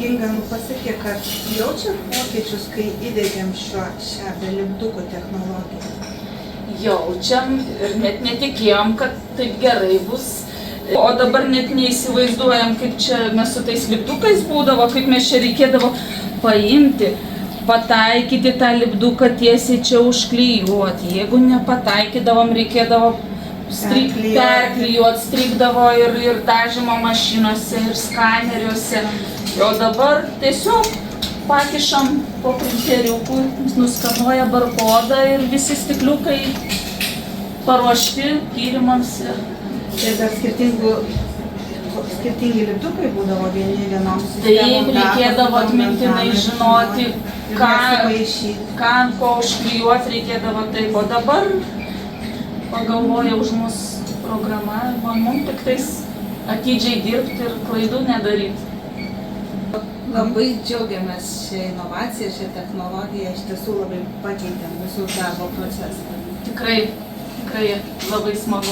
Inga pasakė, kad jaučiat pokyčius, kai įdėgiam šią belipdukų technologiją? Jaučiam ir net netikėjom, kad taip gerai bus. O dabar net neįsivaizduojam, kaip čia mes su tais lipdukais būdavo, kaip mes čia reikėdavo paimti, pataikyti tą lipduką tiesiai čia užklijuoti. Jeigu nepataikydavom, reikėdavo perklijuoti, strigdavo ir dažymo mašinose, ir skaneriuose. O dabar tiesiog pakišam po printeriukų, nuskanuoja barkodą ir visi stikliukai paruošti tyrimams. Ir dar skirtingi lipdukai būdavo vienoms sistemom. Taip, reikėdavo atmintinai žinoti, ką ko užklijuoti reikėdavo taip. O dabar pagalvoja už mus programavimą, mums tik tais atidžiai dirbti ir klaidų nedaryti. Labai džiaugiamės šią inovaciją, šią technologiją, iš tiesų labai pakeitė mūsų darbo procesą. Tikrai labai smagu.